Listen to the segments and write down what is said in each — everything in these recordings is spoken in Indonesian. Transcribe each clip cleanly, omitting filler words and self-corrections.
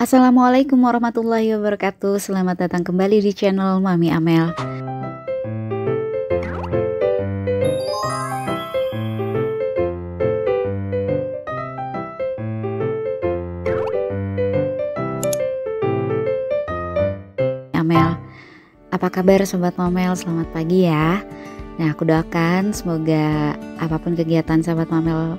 Assalamualaikum warahmatullahi wabarakatuh. Selamat datang kembali di channel Mami Amel. Amel, apa kabar sobat Mamel? Selamat pagi ya. Nah, aku doakan semoga apapun kegiatan sobat Mamel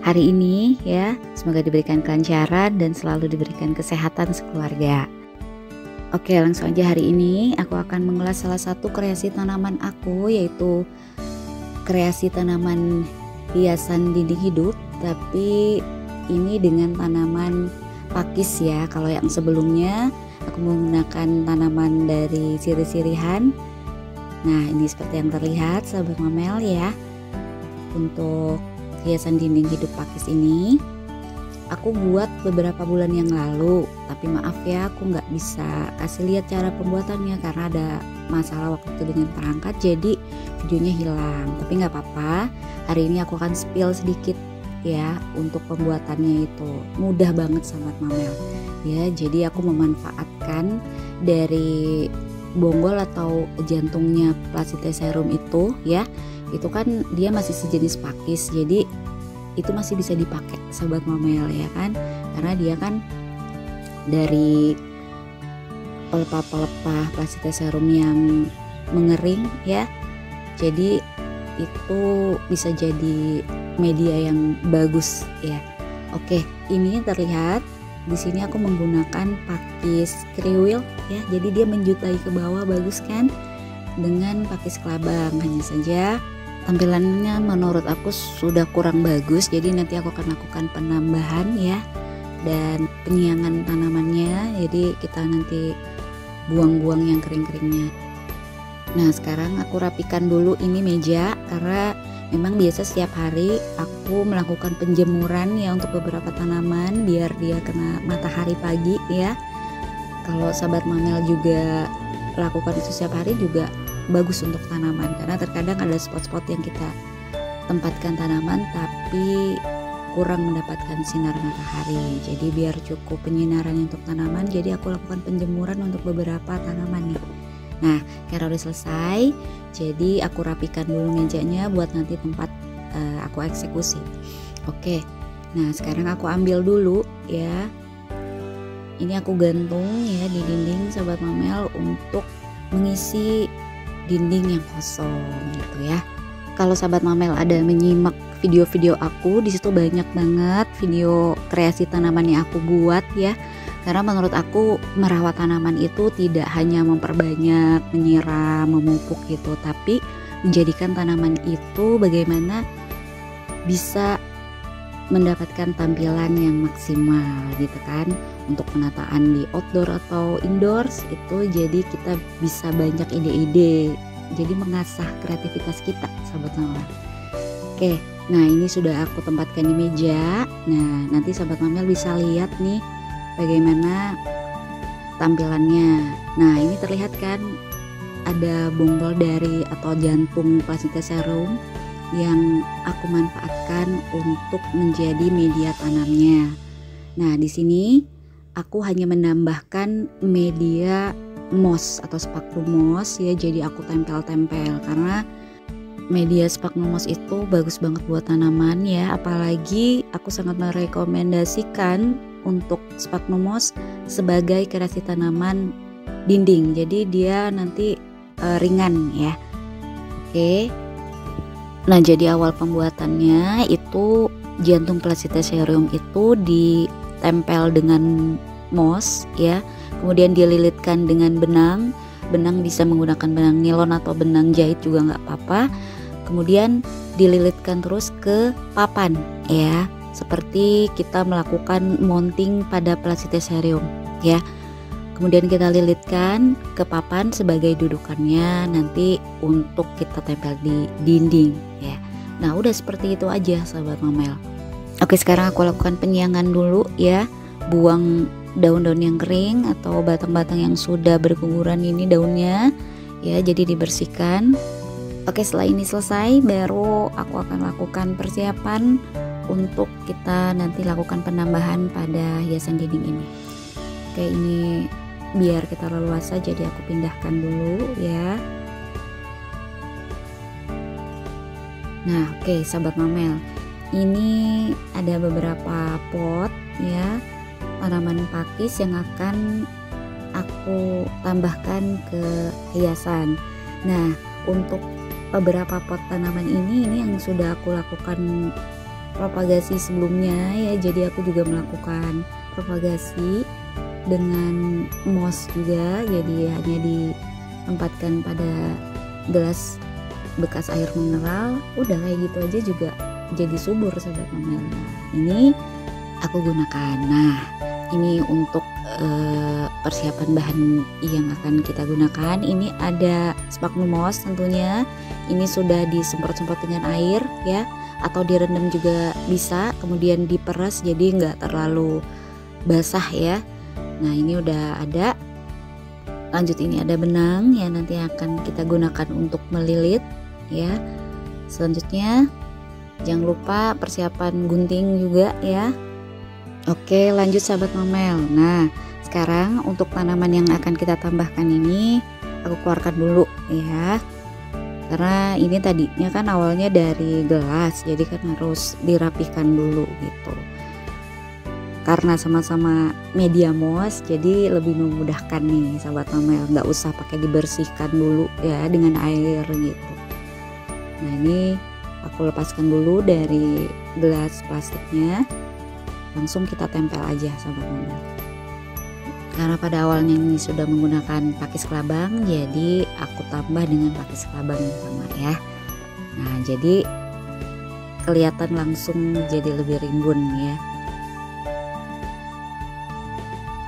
hari ini ya, semoga diberikan kelancaran dan selalu diberikan kesehatan sekeluarga. Oke, langsung aja. Hari ini aku akan mengulas salah satu kreasi tanaman aku, yaitu kreasi tanaman hiasan dinding hidup, tapi ini dengan tanaman pakis ya. Kalau yang sebelumnya aku menggunakan tanaman dari sirih-sirihan. Nah, ini seperti yang terlihat sahabat Mamel ya. Untuk hiasan dinding hidup pakis ini aku buat beberapa bulan yang lalu, tapi maaf ya aku nggak bisa kasih lihat cara pembuatannya karena ada masalah waktu itu dengan perangkat, jadi videonya hilang. Tapi nggak apa-apa, hari ini aku akan spill sedikit ya. Untuk pembuatannya itu mudah banget sahabat Mamel ya. Jadi aku memanfaatkan dari bonggol atau jantungnya Platyteserum itu ya, itu kan dia masih sejenis pakis, jadi itu masih bisa dipakai sahabat Mamel ya kan, karena dia kan dari pelepah-pelepah Platyteserum yang mengering ya, jadi itu bisa jadi media yang bagus ya. Oke, ini terlihat di sini aku menggunakan pakis kriwil ya, jadi dia menjutai ke bawah, bagus kan, dengan pakis kelabang. Hanya saja tampilannya menurut aku sudah kurang bagus, jadi nanti aku akan lakukan penambahan ya dan penyiangan tanamannya, jadi kita nanti buang-buang yang kering-keringnya. Nah, sekarang aku rapikan dulu ini meja, karena memang biasa setiap hari aku melakukan penjemuran ya untuk beberapa tanaman biar dia kena matahari pagi ya. Kalau sahabat Mamel juga lakukan itu setiap hari juga bagus untuk tanaman, karena terkadang ada spot-spot yang kita tempatkan tanaman tapi kurang mendapatkan sinar matahari. Jadi biar cukup penyinaran untuk tanaman, jadi aku lakukan penjemuran untuk beberapa tanaman nih. Nah, karena udah selesai, jadi aku rapikan dulu mejanya buat nanti tempat aku eksekusi. Oke, nah sekarang aku ambil dulu ya, ini aku gantung ya di dinding sahabat Mamel untuk mengisi dinding yang kosong gitu ya. Kalau sahabat Mamel ada menyimak video-video aku, di situ banyak banget video kreasi tanaman yang aku buat ya. Karena menurut aku merawat tanaman itu tidak hanya memperbanyak, menyiram, memupuk gitu, tapi menjadikan tanaman itu bagaimana bisa mendapatkan tampilan yang maksimal gitu kan. Untuk penataan di outdoor atau indoors itu, jadi kita bisa banyak ide-ide, jadi mengasah kreativitas kita sahabat Mamel. Oke, nah ini sudah aku tempatkan di meja. Nah, nanti sahabat Mamel bisa lihat nih bagaimana tampilannya. Nah, ini terlihat kan ada bonggol dari atau jantung Platyteserum yang aku manfaatkan untuk menjadi media tanamnya. Nah, di sini aku hanya menambahkan media moss atau sphagnum moss ya, jadi aku tempel-tempel karena media sphagnum moss itu bagus banget buat tanaman ya. Apalagi aku sangat merekomendasikan untuk sphagnum moss sebagai kreasi tanaman dinding, jadi dia nanti ringan ya. Oke. Nah, jadi awal pembuatannya itu jantung Platyteserum itu ditempel dengan moss ya, kemudian dililitkan dengan benang. Benang bisa menggunakan benang nilon atau benang jahit juga nggak apa-apa. Kemudian dililitkan terus ke papan ya, seperti kita melakukan mounting pada Platyteserum ya. Kemudian kita lilitkan ke papan sebagai dudukannya nanti untuk kita tempel di dinding ya. Nah, udah seperti itu aja sahabat Mamel. Oke, sekarang aku lakukan penyiangan dulu ya. Buang daun-daun yang kering atau batang-batang yang sudah berguguran ini daunnya ya, jadi dibersihkan. Oke, setelah ini selesai baru aku akan lakukan persiapan untuk kita nanti lakukan penambahan pada hiasan dinding ini. Oke, ini biar kita leluasa jadi aku pindahkan dulu ya. Nah, oke sahabat Mamel, ini ada beberapa pot ya, tanaman pakis yang akan aku tambahkan ke hiasan. Nah, untuk beberapa pot tanaman ini yang sudah aku lakukan propagasi sebelumnya ya, jadi aku juga melakukan propagasi dengan moss juga, jadi hanya ditempatkan pada gelas bekas air mineral, udah kayak gitu aja juga jadi subur sahabat Mamel. Nah, ini aku gunakan. Nah, ini untuk persiapan bahan yang akan kita gunakan. Ini ada sphagnum moss tentunya, ini sudah disemprot-semprot dengan air ya, atau direndam juga bisa, kemudian diperas jadi nggak terlalu basah ya. Nah, ini udah ada. Lanjut, ini ada benang ya, nanti akan kita gunakan untuk melilit ya. Selanjutnya jangan lupa persiapan gunting juga ya. Oke, lanjut sahabat Mamel. Nah, sekarang untuk tanaman yang akan kita tambahkan ini aku keluarkan dulu ya, karena ini tadinya kan awalnya dari gelas, jadi kan harus dirapihkan dulu gitu. Karena sama-sama media moss, jadi lebih memudahkan nih sahabat Mamel, nggak usah pakai dibersihkan dulu ya dengan air gitu. Nah, ini aku lepaskan dulu dari gelas plastiknya, langsung kita tempel aja sahabat Mamel. Karena pada awalnya ini sudah menggunakan pakis kelabang, jadi aku tambah dengan pakis kelabang yang sama ya. Nah, jadi kelihatan langsung jadi lebih rimbun ya.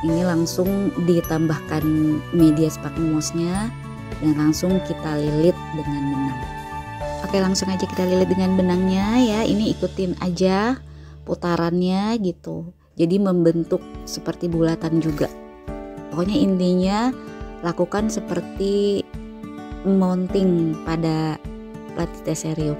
Ini langsung ditambahkan media sphagnum mossnya dan langsung kita lilit dengan benang. Oke, langsung aja kita lilit dengan benangnya ya. Ini ikutin aja putarannya gitu, jadi membentuk seperti bulatan juga. Pokoknya intinya lakukan seperti mounting pada Platyteserium.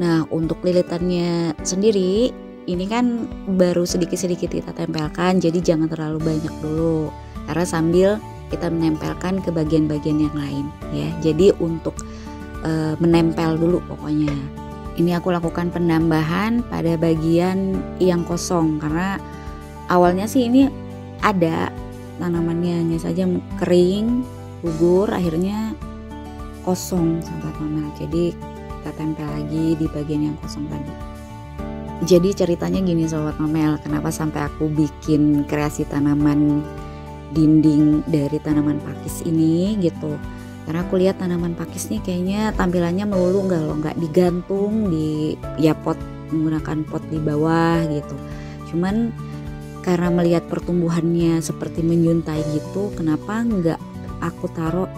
Nah, untuk lilitannya sendiri ini kan baru sedikit-sedikit kita tempelkan, jadi jangan terlalu banyak dulu, karena sambil kita menempelkan ke bagian-bagian yang lain ya. Jadi untuk menempel dulu pokoknya. Ini aku lakukan penambahan pada bagian yang kosong, karena awalnya sih ini ada tanamannya, hanya saja kering, gugur, akhirnya kosong sahabat Mamel. Jadi kita tempel lagi di bagian yang kosong tadi. Jadi ceritanya gini sobat Mamel, kenapa sampai aku bikin kreasi tanaman dinding dari tanaman pakis ini gitu. Karena aku lihat tanaman pakis nih kayaknya tampilannya melulu nggak digantung di ya pot, menggunakan pot di bawah gitu. Cuman karena melihat pertumbuhannya seperti menyuntai gitu, kenapa nggak aku taruh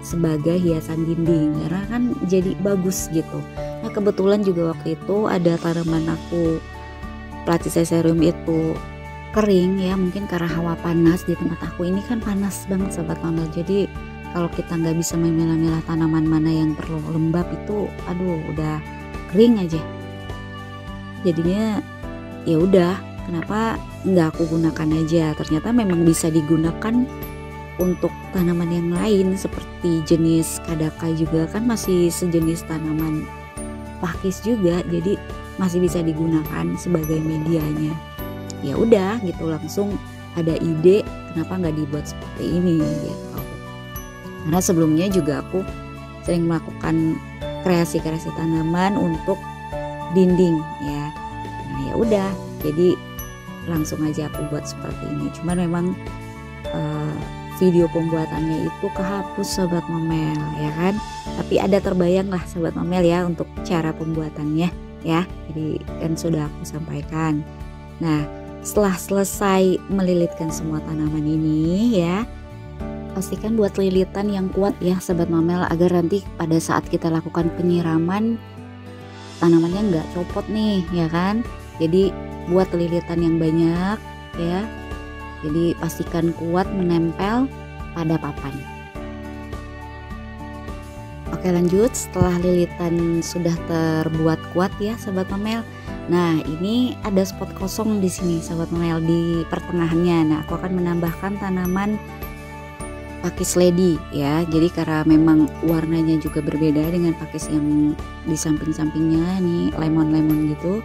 sebagai hiasan dinding, karena kan jadi bagus gitu. Nah, kebetulan juga waktu itu ada tanaman aku Platyteserium itu kering ya, mungkin karena hawa panas di tempat aku ini kan panas banget sobat Mamel. Jadi kalau kita nggak bisa memilah-milah tanaman mana yang perlu lembab itu, aduh udah kering aja. Jadinya ya udah, kenapa nggak aku gunakan aja. Ternyata memang bisa digunakan untuk tanaman yang lain seperti jenis kadaka juga kan masih sejenis tanaman pakis juga, jadi masih bisa digunakan sebagai medianya. Ya udah gitu, langsung ada ide kenapa nggak dibuat seperti ini gitu. Karena sebelumnya juga aku sering melakukan kreasi-kreasi tanaman untuk dinding ya. Nah ya udah, jadi langsung aja aku buat seperti ini. Cuman memang video pembuatannya itu kehapus sobat Mamel ya kan. Tapi ada terbayang lah sobat Mamel ya untuk cara pembuatannya ya. Jadi kan sudah aku sampaikan. Nah setelah selesai melilitkan semua tanaman ini ya, pastikan buat lilitan yang kuat ya sobat Mamel, agar nanti pada saat kita lakukan penyiraman tanamannya nggak copot nih ya kan. Jadi buat lilitan yang banyak ya, jadi pastikan kuat menempel pada papan. Oke lanjut, setelah lilitan sudah terbuat kuat ya sobat Mamel, Nah, ini ada spot kosong di sini Sobat Mamel di pertengahannya. Nah, aku akan menambahkan tanaman pakis lady ya. Jadi karena memang warnanya juga berbeda dengan pakis yang di samping-sampingnya nih, lemon-lemon gitu.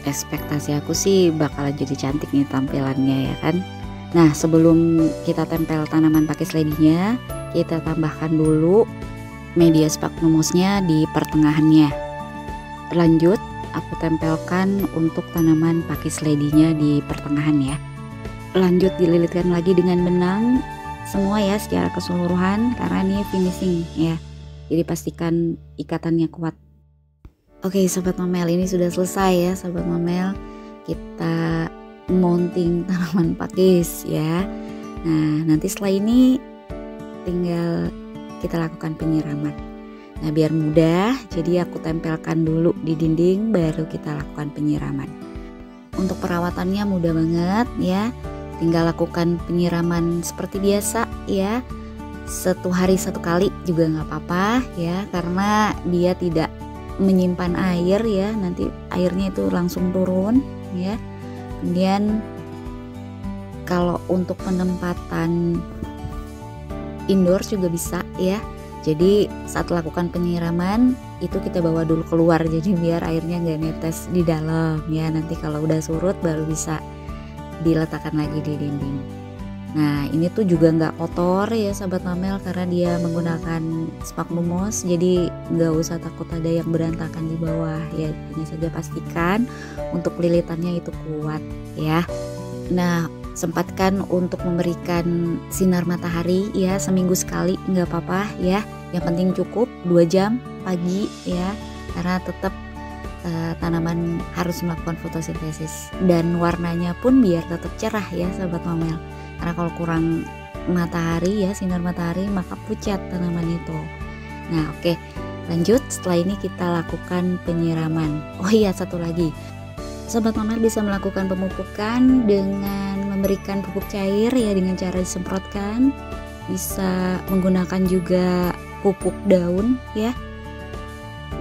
Ekspektasi aku sih bakal jadi cantik nih tampilannya ya kan. Nah, sebelum kita tempel tanaman pakis ladynya, kita tambahkan dulu media sphagnum mossnya di pertengahannya. Lanjut aku tempelkan untuk tanaman pakis ladynya di pertengahan ya. Lanjut dililitkan lagi dengan benang semua ya secara keseluruhan karena ini finishing ya. Jadi pastikan ikatannya kuat. Oke Sobat Mamel, ini sudah selesai ya Sobat Mamel. Kita mounting tanaman pakis ya. Nah, nanti setelah ini tinggal kita lakukan penyiraman. Nah, biar mudah, jadi aku tempelkan dulu di dinding baru kita lakukan penyiraman. Untuk perawatannya mudah banget ya. Tinggal lakukan penyiraman seperti biasa ya. 1 hari 1 kali juga nggak apa-apa ya, karena dia tidak menyimpan air ya. Nanti airnya itu langsung turun ya. Kemudian kalau untuk penempatan indoor juga bisa ya. Jadi saat lakukan penyiraman itu kita bawa dulu keluar, jadi biar airnya nggak netes di dalam ya. Nanti kalau udah surut baru bisa diletakkan lagi di dinding. Nah, ini tuh juga nggak kotor ya Sobat Mamel karena dia menggunakan sphagnum moss, jadi nggak usah takut ada yang berantakan di bawah ya. Hanya saja pastikan untuk lilitannya itu kuat ya. Nah, sempatkan untuk memberikan sinar matahari ya, seminggu sekali nggak apa-apa ya. Yang penting cukup 2 jam pagi ya, karena tetap tanaman harus melakukan fotosintesis, dan warnanya pun biar tetap cerah ya Sobat Mamel. Karena kalau kurang matahari ya, sinar matahari, maka pucat tanaman itu. Nah oke, lanjut setelah ini kita lakukan penyiraman. Oh iya, satu lagi Sobat Mamel bisa melakukan pemupukan dengan memberikan pupuk cair ya, dengan cara disemprotkan. Bisa menggunakan juga pupuk daun ya.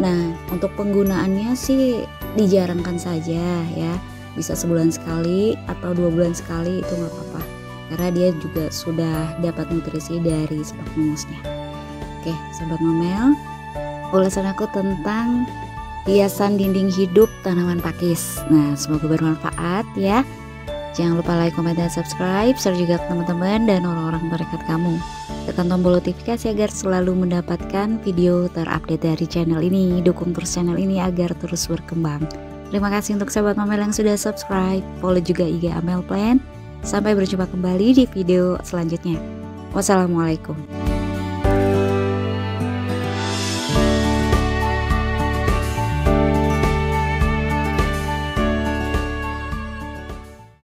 Nah, untuk penggunaannya sih dijarangkan saja ya. Bisa sebulan sekali atau 2 bulan sekali, itu nggak apa-apa. Karena dia juga sudah dapat nutrisi dari sphagnum mossnya. Oke, Sobat Mamel, ulasan aku tentang hiasan dinding hidup tanaman pakis. Nah, semoga bermanfaat ya. Jangan lupa like, komen, dan subscribe, share juga ke teman-teman dan orang-orang terdekat kamu. Tekan tombol notifikasi agar selalu mendapatkan video terupdate dari channel ini. Dukung terus channel ini agar terus berkembang. Terima kasih untuk Sobat Mamel yang sudah subscribe. Follow juga IG Amel Plant. Sampai berjumpa kembali di video selanjutnya. Wassalamualaikum.